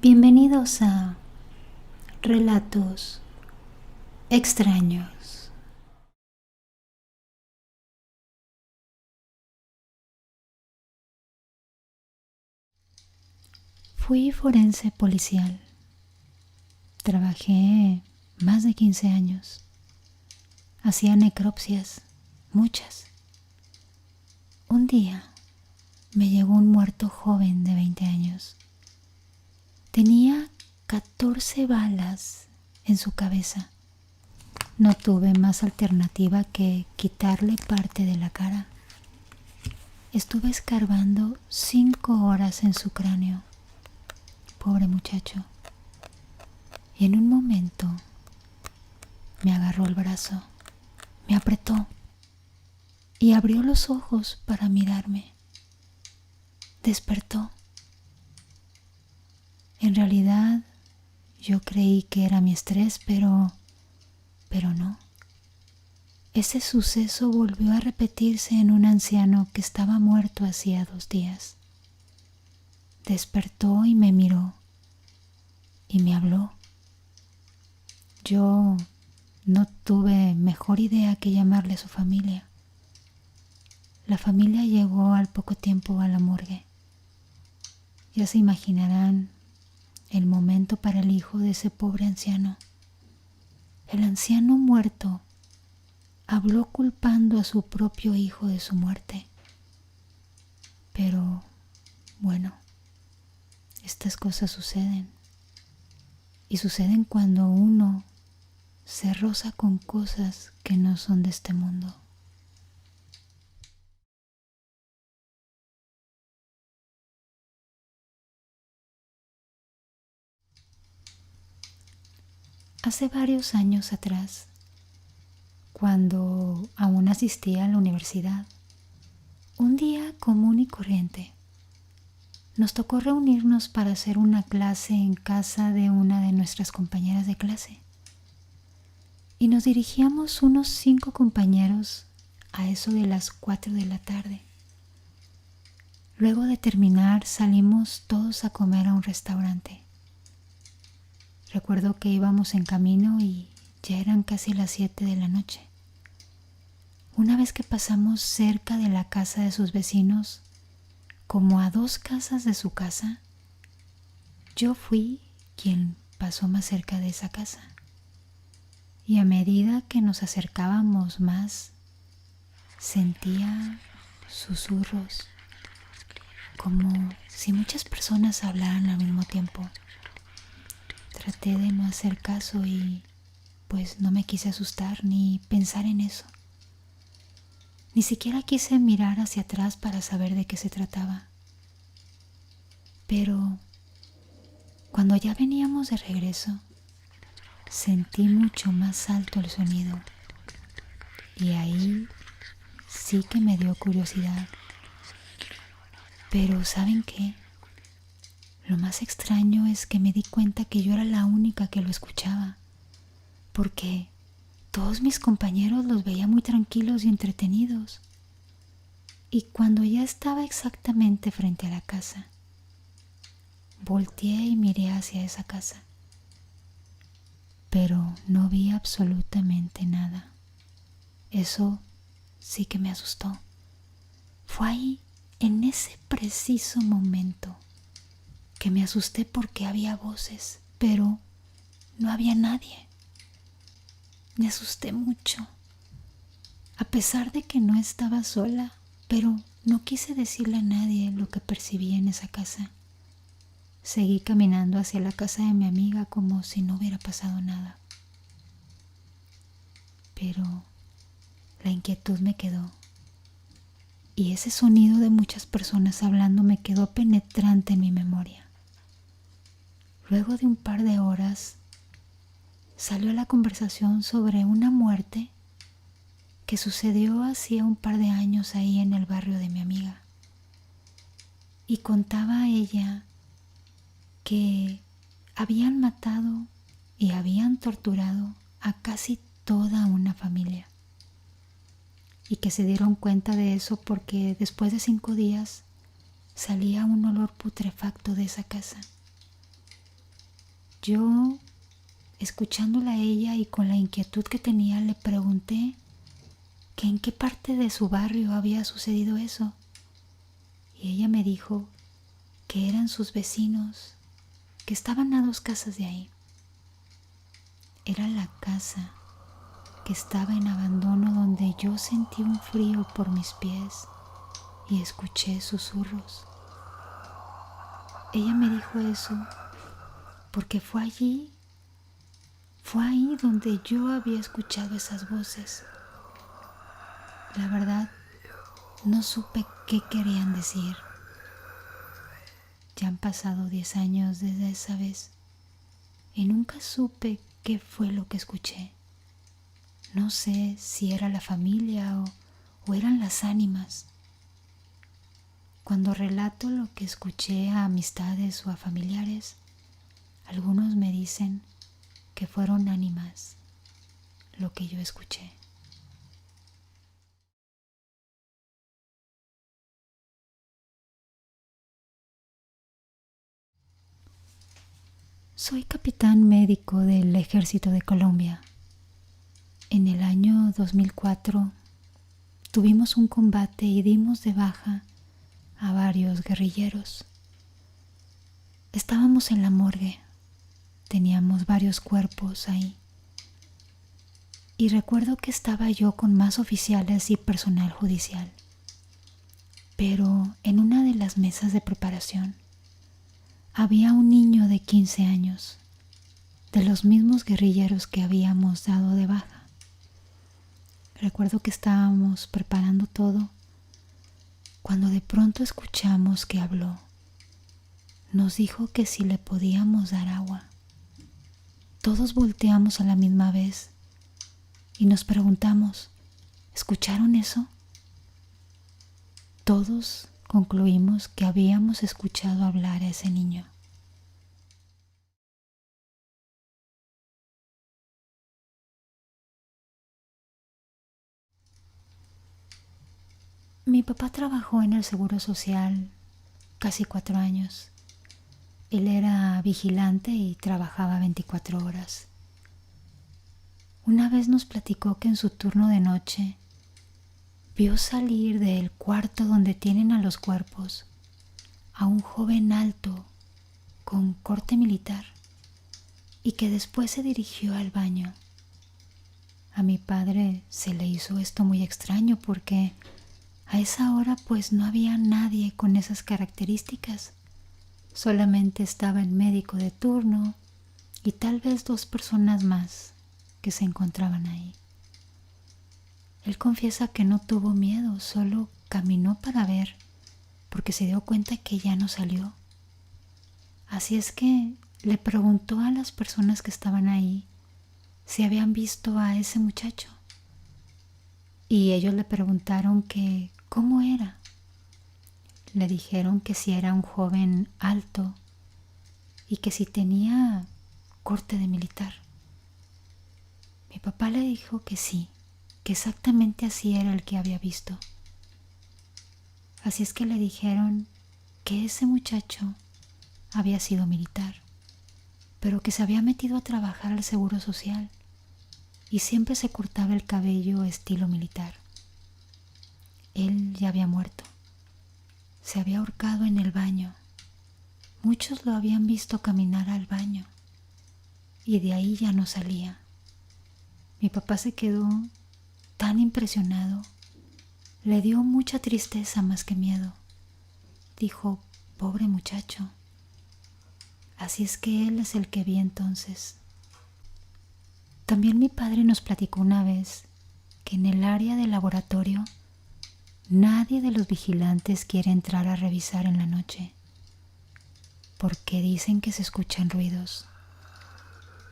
Bienvenidos a Relatos Extraños. Fui forense policial. Trabajé más de 15 años. Hacía necropsias, muchas. Un día me llegó un muerto joven de 20 años. Tenía 14 balas en su cabeza. No tuve más alternativa que quitarle parte de la cara. Estuve escarbando 5 horas en su cráneo. Pobre muchacho. Y en un momento me agarró el brazo, me apretó y abrió los ojos para mirarme. Despertó. En realidad yo creí que era mi estrés, pero no. Ese suceso volvió a repetirse en un anciano que estaba muerto hacía 2 días. Despertó y me miró y me habló. Yo no tuve mejor idea que llamarle a su familia. La familia llegó al poco tiempo a la morgue. Ya se imaginarán el momento para el hijo de ese pobre anciano. El anciano muerto habló culpando a su propio hijo de su muerte. Pero, bueno, estas cosas suceden. Y suceden cuando uno se roza con cosas que no son de este mundo. Hace varios años atrás, cuando aún asistía a la universidad, un día común y corriente, nos tocó reunirnos para hacer una clase en casa de una de nuestras compañeras de clase. Y nos dirigíamos unos 5 compañeros a eso de las 4 de la tarde. Luego de terminar salimos todos a comer a un restaurante. Recuerdo que íbamos en camino y ya eran casi las 7 de la noche. Una vez que pasamos cerca de la casa de sus vecinos, como a 2 casas de su casa, yo fui quien pasó más cerca de esa casa. Y a medida que nos acercábamos más, sentía susurros, como si muchas personas hablaran al mismo tiempo. Traté de no hacer caso y pues no me quise asustar ni pensar en eso. Ni siquiera quise mirar hacia atrás para saber de qué se trataba. Pero cuando ya veníamos de regreso, sentí mucho más alto el sonido. Y ahí sí que me dio curiosidad. Pero ¿saben qué? Lo más extraño es que me di cuenta que yo era la única que lo escuchaba, porque todos mis compañeros los veía muy tranquilos y entretenidos. Y cuando ya estaba exactamente frente a la casa, volteé y miré hacia esa casa, pero no vi absolutamente nada. Eso sí que me asustó. Fue ahí, en ese preciso momento, que me asusté porque había voces, pero no había nadie. Me asusté mucho, a pesar de que no estaba sola, pero no quise decirle a nadie lo que percibí en esa casa. Seguí caminando hacia la casa de mi amiga como si no hubiera pasado nada. Pero la inquietud me quedó. Y ese sonido de muchas personas hablando me quedó penetrante en mi memoria. Luego de un par de horas, salió la conversación sobre una muerte que sucedió hacía un par de años ahí en el barrio de mi amiga. Y contaba ella que habían matado y habían torturado a casi toda una familia. Y que se dieron cuenta de eso porque después de 5 días salía un olor putrefacto de esa casa. Yo, escuchándola a ella y con la inquietud que tenía, le pregunté que en qué parte de su barrio había sucedido eso. Y ella me dijo que eran sus vecinos, que estaban a 2 casas de ahí. Era la casa que estaba en abandono, donde yo sentí un frío por mis pies y escuché susurros. Ella me dijo eso porque fue ahí, fue ahí donde yo había escuchado esas voces. La verdad, no supe qué querían decir. Ya han pasado 10 años desde esa vez y nunca supe qué fue lo que escuché. No sé si era la familia o eran las ánimas. Cuando relato lo que escuché a amistades o a familiares, algunos me dicen que fueron ánimas lo que yo escuché. Soy capitán médico del Ejército de Colombia. En el año 2004 tuvimos un combate y dimos de baja a varios guerrilleros. Estábamos en la morgue, teníamos varios cuerpos ahí. Y recuerdo que estaba yo con más oficiales y personal judicial. Pero en una de las mesas de preparación había un niño de 15 años, de los mismos guerrilleros que habíamos dado de baja. Recuerdo que estábamos preparando todo cuando de pronto escuchamos que habló. Nos dijo que si le podíamos dar agua. Todos volteamos a la misma vez y nos preguntamos, ¿escucharon eso? Todos concluimos que habíamos escuchado hablar a ese niño. Mi papá trabajó en el Seguro Social casi 4 años. Él era vigilante y trabajaba 24 horas. Una vez nos platicó que en su turno de noche vio salir del cuarto donde tienen a los cuerpos a un joven alto con corte militar y que después se dirigió al baño. A mi padre se le hizo esto muy extraño porque a esa hora pues no había nadie con esas características. Solamente estaba el médico de turno y tal vez 2 personas más que se encontraban ahí. Él confiesa que no tuvo miedo, solo caminó para ver, porque se dio cuenta que ya no salió. Así es que le preguntó a las personas que estaban ahí si habían visto a ese muchacho. Y ellos le preguntaron que cómo era. Le dijeron que si era un joven alto y que si tenía corte de militar. Mi papá le dijo que sí, que exactamente así era el que había visto. Así es que le dijeron que ese muchacho había sido militar, pero que se había metido a trabajar al Seguro Social y siempre se cortaba el cabello estilo militar. Él ya había muerto. Se había ahorcado en el baño. Muchos lo habían visto caminar al baño y de ahí ya no salía. Mi papá se quedó tan impresionado. Le dio mucha tristeza más que miedo. Dijo, pobre muchacho. Así es que él es el que vi entonces. También mi padre nos platicó una vez que en el área de laboratorio nadie de los vigilantes quiere entrar a revisar en la noche porque dicen que se escuchan ruidos.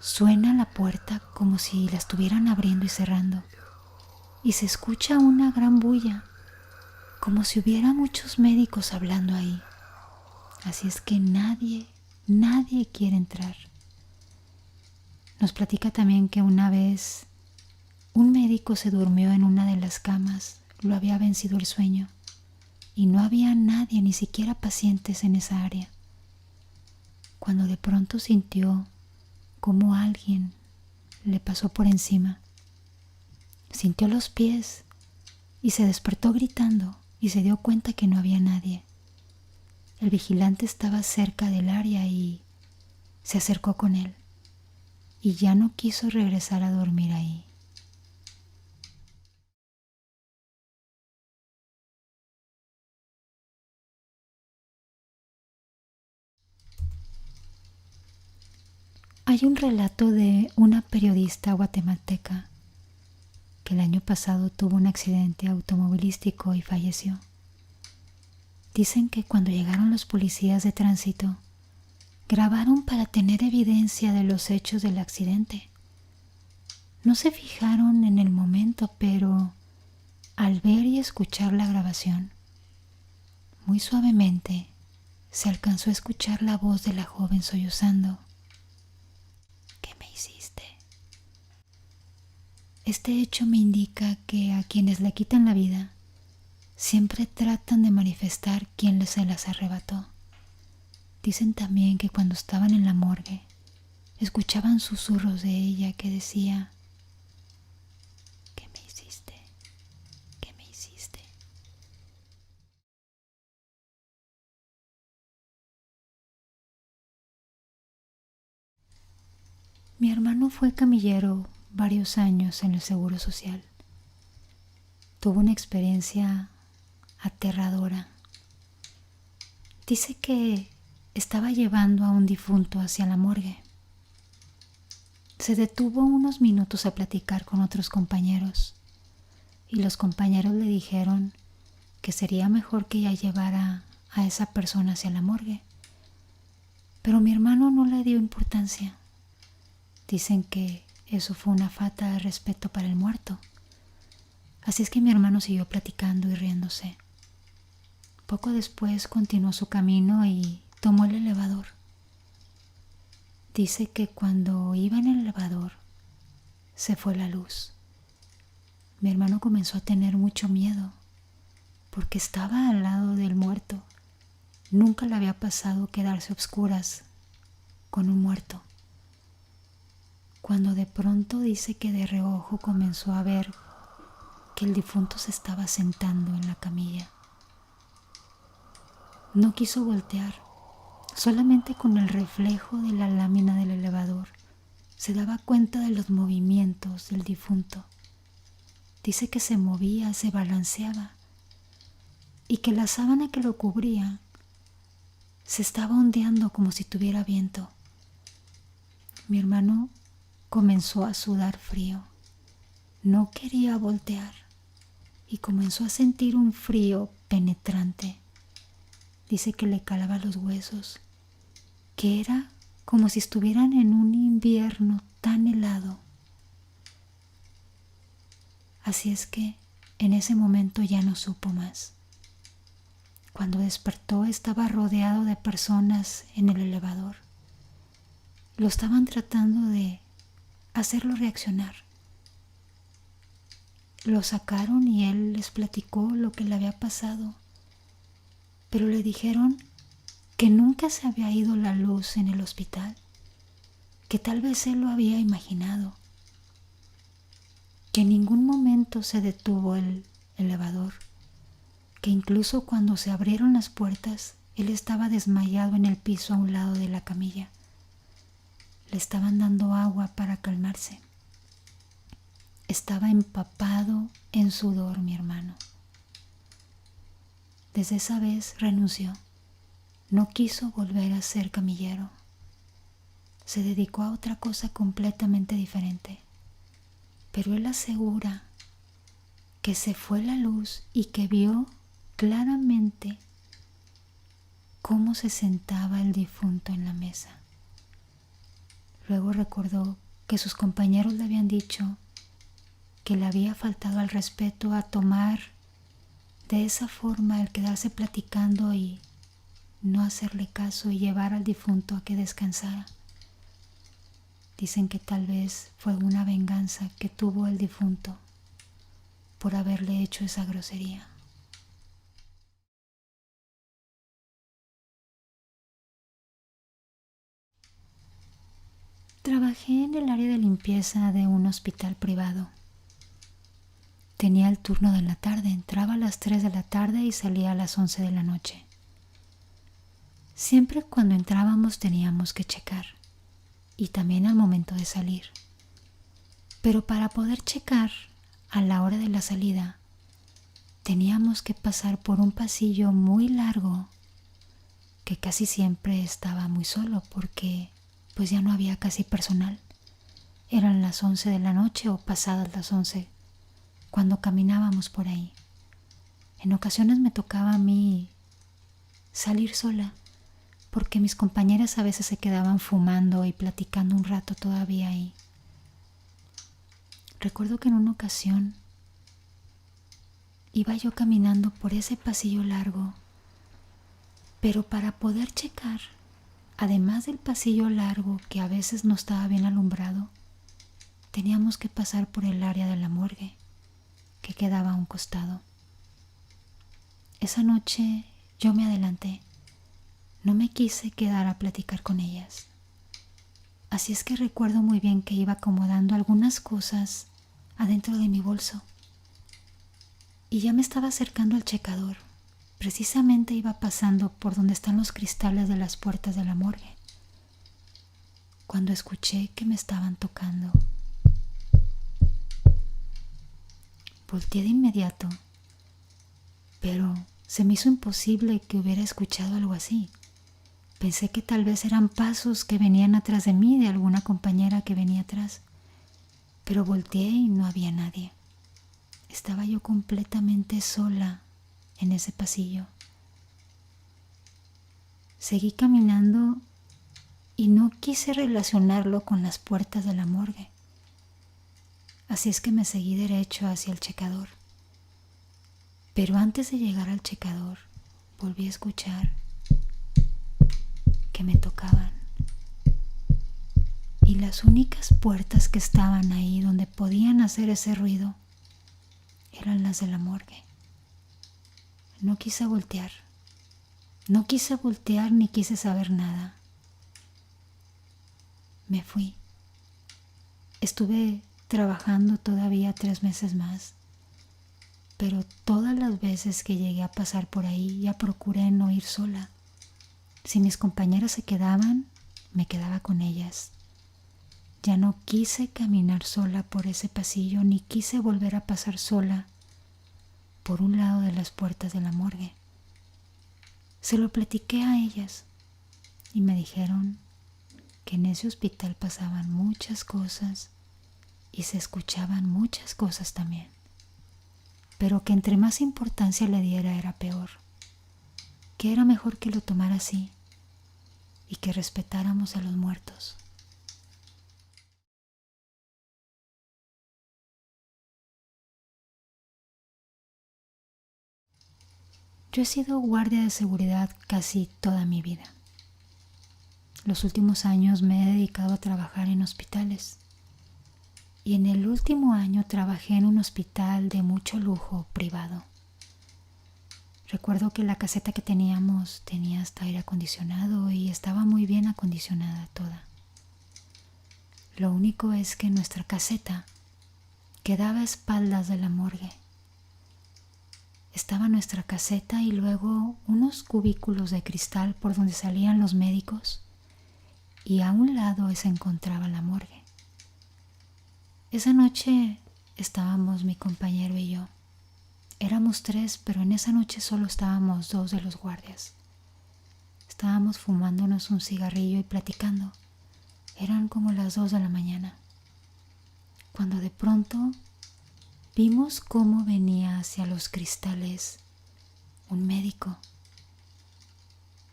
Suena la puerta como si la estuvieran abriendo y cerrando y se escucha una gran bulla, como si hubiera muchos médicos hablando ahí. Así es que nadie quiere entrar. Nos platica también que una vez un médico se durmió en una de las camas, lo había vencido el sueño y no había nadie, ni siquiera pacientes en esa área, cuando de pronto sintió cómo alguien le pasó por encima. Sintió los pies y se despertó gritando y se dio cuenta que no había nadie. El vigilante estaba cerca del área y se acercó con él y ya no quiso regresar a dormir ahí. Hay un relato de una periodista guatemalteca que el año pasado tuvo un accidente automovilístico y falleció. Dicen que cuando llegaron los policías de tránsito, grabaron para tener evidencia de los hechos del accidente. No se fijaron en el momento, pero al ver y escuchar la grabación, muy suavemente se alcanzó a escuchar la voz de la joven sollozando. ¿Qué me hiciste? Este hecho me indica que a quienes le quitan la vida siempre tratan de manifestar quién se las arrebató. Dicen también que cuando estaban en la morgue escuchaban susurros de ella que decía: ¿qué me hiciste? ¿Qué me hiciste? Mi hermano fue camillero varios años en el Seguro Social. Tuvo una experiencia aterradora. Dice que estaba llevando a un difunto hacia la morgue. Se detuvo unos minutos a platicar con otros compañeros y los compañeros le dijeron que sería mejor que ella llevara a esa persona hacia la morgue. Pero mi hermano no le dio importancia. Dicen que eso fue una falta de respeto para el muerto. Así es que mi hermano siguió platicando y riéndose. Poco después continuó su camino y tomó el elevador. Dice que cuando iba en el elevador se fue la luz. Mi hermano comenzó a tener mucho miedo porque estaba al lado del muerto. Nunca le había pasado quedarse a oscuras con un muerto. Cuando de pronto dice que de reojo comenzó a ver que el difunto se estaba sentando en la camilla. No quiso voltear, solamente con el reflejo de la lámina del elevador se daba cuenta de los movimientos del difunto. Dice que se movía, se balanceaba y que la sábana que lo cubría se estaba ondeando como si tuviera viento. Mi hermano comenzó a sudar frío. No quería voltear y comenzó a sentir un frío penetrante. Dice que le calaba los huesos, que era como si estuvieran en un invierno tan helado. Así es que en ese momento ya no supo más. Cuando despertó estaba rodeado de personas en el elevador. Lo estaban tratando de hacerlo reaccionar. Lo sacaron y él les platicó lo que le había pasado, pero le dijeron que nunca se había ido la luz en el hospital, que tal vez él lo había imaginado, que en ningún momento se detuvo el elevador, que incluso cuando se abrieron las puertas, él estaba desmayado en el piso a un lado de la camilla. Le estaban dando agua para calmarse. Estaba empapado en sudor mi hermano. Desde esa vez renunció. No quiso volver a ser camillero. Se dedicó a otra cosa completamente diferente. Pero él asegura que se fue la luz y que vio claramente cómo se sentaba el difunto en la mesa. Luego recordó que sus compañeros le habían dicho que le había faltado al respeto a tomar de esa forma el quedarse platicando y no hacerle caso y llevar al difunto a que descansara. Dicen que tal vez fue una venganza que tuvo el difunto por haberle hecho esa grosería. Trabajé Trabajé en el área de limpieza de un hospital privado. Tenía el turno de la tarde, entraba a las 3 de la tarde y salía a las 11 de la noche. Siempre cuando entrábamos teníamos que checar, y también al momento de salir. Pero para poder checar a la hora de la salida, teníamos que pasar por un pasillo muy largo que casi siempre estaba muy solo porque pues ya no había casi personal. Eran las 11 de la noche o pasadas las 11 cuando caminábamos por ahí. En ocasiones me tocaba a mí salir sola porque mis compañeras a veces se quedaban fumando y platicando un rato todavía ahí. Recuerdo que en una ocasión iba yo caminando por ese pasillo largo, pero para poder checar, además del pasillo largo que a veces no estaba bien alumbrado, teníamos que pasar por el área de la morgue, que quedaba a un costado. Esa noche yo me adelanté, no me quise quedar a platicar con ellas. Así es que recuerdo muy bien que iba acomodando algunas cosas adentro de mi bolso y ya me estaba acercando al checador. Precisamente iba pasando por donde están los cristales de las puertas de la morgue, cuando escuché que me estaban tocando. Volteé de inmediato, pero se me hizo imposible que hubiera escuchado algo así. Pensé que tal vez eran pasos que venían atrás de mí, de alguna compañera que venía atrás, pero volteé y no había nadie. Estaba yo completamente sola en ese pasillo. Seguí caminando y no quise relacionarlo con las puertas de la morgue. Así es que me seguí derecho hacia el checador. Pero antes de llegar al checador, volví a escuchar que me tocaban. Y las únicas puertas que estaban ahí donde podían hacer ese ruido eran las de la morgue. No quise voltear. No quise voltear ni quise saber nada. Me fui. Estuve trabajando todavía 3 meses más, pero todas las veces que llegué a pasar por ahí ya procuré no ir sola. Si mis compañeras se quedaban, me quedaba con ellas. Ya no quise caminar sola por ese pasillo ni quise volver a pasar sola por un lado de las puertas de la morgue. Se lo platiqué a ellas y me dijeron que en ese hospital pasaban muchas cosas y se escuchaban muchas cosas también, pero que entre más importancia le diera era peor, que era mejor que lo tomara así y que respetáramos a los muertos. Yo he sido guardia de seguridad casi toda mi vida. Los últimos años me he dedicado a trabajar en hospitales y en el último año trabajé en un hospital de mucho lujo privado. Recuerdo que la caseta que teníamos tenía hasta aire acondicionado y estaba muy bien acondicionada toda. Lo único es que nuestra caseta quedaba a espaldas de la morgue. Estaba nuestra caseta y luego unos cubículos de cristal por donde salían los médicos y a un lado se encontraba la morgue. Esa noche estábamos mi compañero y yo. Éramos 3, pero en esa noche solo estábamos 2 de los guardias. Estábamos fumándonos un cigarrillo y platicando. Eran como las 2 de la mañana, cuando de pronto vimos cómo venía hacia los cristales un médico.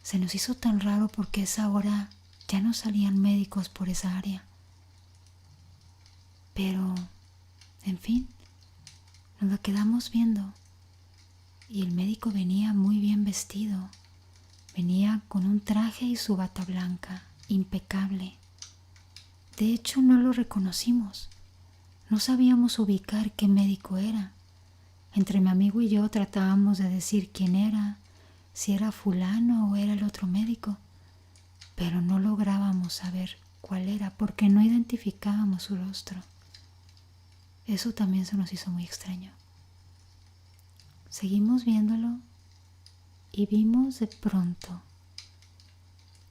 Se nos hizo tan raro porque a esa hora ya no salían médicos por esa área. Pero, en fin, nos lo quedamos viendo y el médico venía muy bien vestido. Venía con un traje y su bata blanca, impecable. De hecho, no lo reconocimos. No sabíamos ubicar qué médico era. Entre mi amigo y yo tratábamos de decir quién era, si era fulano o era el otro médico, pero no lográbamos saber cuál cuál era porque no identificábamos su rostro. Eso también se nos hizo muy extraño. Seguimos viéndolo y vimos de pronto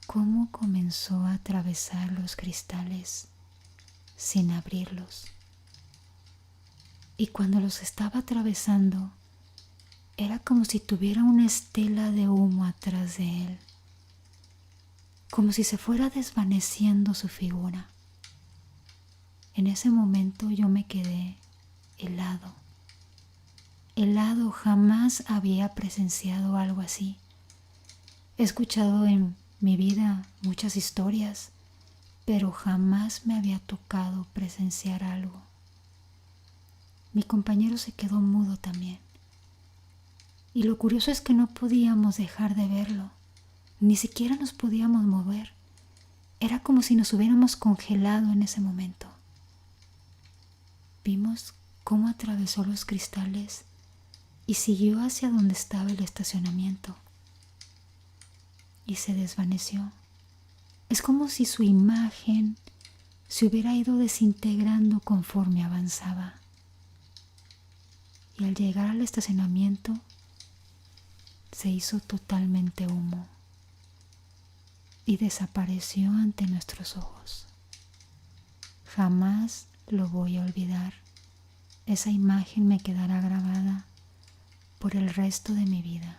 cómo comenzó a atravesar los cristales sin abrirlos. Y cuando los estaba atravesando, era como si tuviera una estela de humo atrás de él, como si se fuera desvaneciendo su figura. En ese momento yo me quedé helado. Helado, jamás había presenciado algo así. He escuchado en mi vida muchas historias, pero jamás me había tocado presenciar algo. Mi compañero se quedó mudo también. Y lo curioso es que no podíamos dejar de verlo, ni siquiera nos podíamos mover. Era como si nos hubiéramos congelado en ese momento. Vimos cómo atravesó los cristales y siguió hacia donde estaba el estacionamiento. Y se desvaneció. Es como si su imagen se hubiera ido desintegrando conforme avanzaba. Y al llegar al estacionamiento, se hizo totalmente humo y desapareció ante nuestros ojos. Jamás lo voy a olvidar. Esa imagen me quedará grabada por el resto de mi vida.